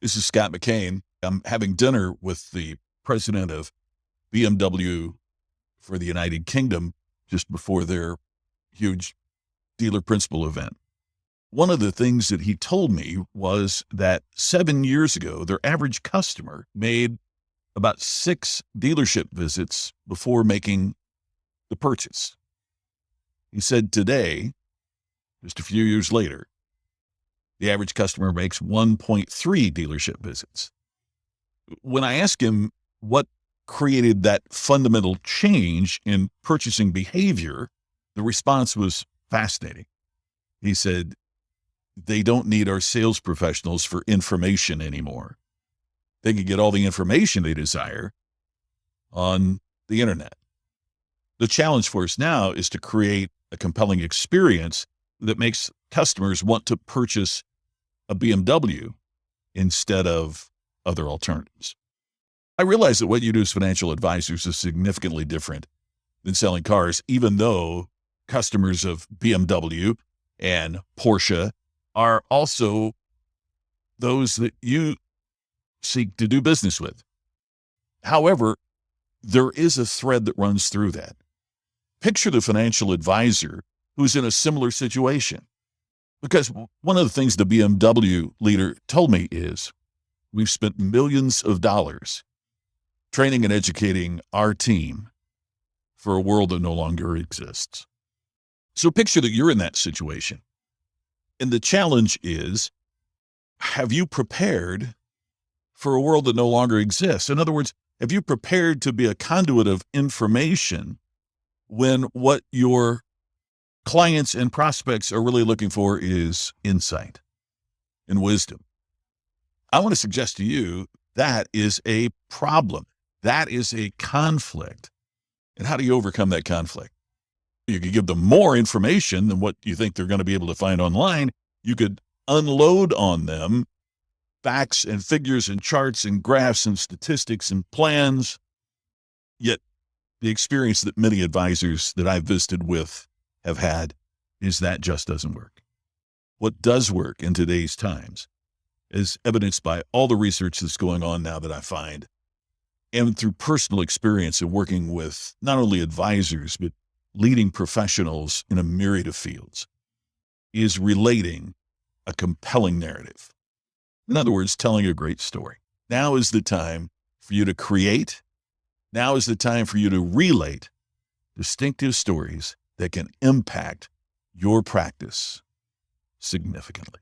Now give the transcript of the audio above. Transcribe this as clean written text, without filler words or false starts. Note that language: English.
This is Scott McCain. I'm having dinner with the president of BMW for the United Kingdom just before their huge dealer principal event. One of the things that he told me was that 7 years ago, their average customer made about 6 dealership visits before making the purchase. He said today, just a few years later, the average customer makes 1.3 dealership visits. When I asked him what created that fundamental change in purchasing behavior, the response was fascinating. He said, they don't need our sales professionals for information anymore. They can get all the information they desire on the internet. The challenge for us now is to create a compelling experience that makes customers want to purchase a BMW instead of other alternatives. I realize that what you do as financial advisors is significantly different than selling cars, even though customers of BMW and Porsche are also those that you seek to do business with. However, there is a thread that runs through that. Picture the financial advisor who's in a similar situation. Because one of the things the BMW leader told me is, we've spent millions of dollars training and educating our team for a world that no longer exists. So picture that you're in that situation. And the challenge is, have you prepared for a world that no longer exists? In other words, have you prepared to be a conduit of information when what your clients and prospects are really looking for is insight and wisdom? I want to suggest to you that is a problem. That is a conflict. And how do you overcome that conflict? You could give them more information than what you think they're going to be able to find online. You could unload on them facts and figures and charts and graphs and statistics and plans. Yet the experience that many advisors that I've visited with have had is that just doesn't work. What does work in today's times is evidenced by all the research that's going on now that I find, and through personal experience of working with not only advisors, but leading professionals in a myriad of fields, is relating a compelling narrative. In other words, telling a great story. Now is the time for you to create. Now is the time for you to relate distinctive stories that can impact your practice significantly.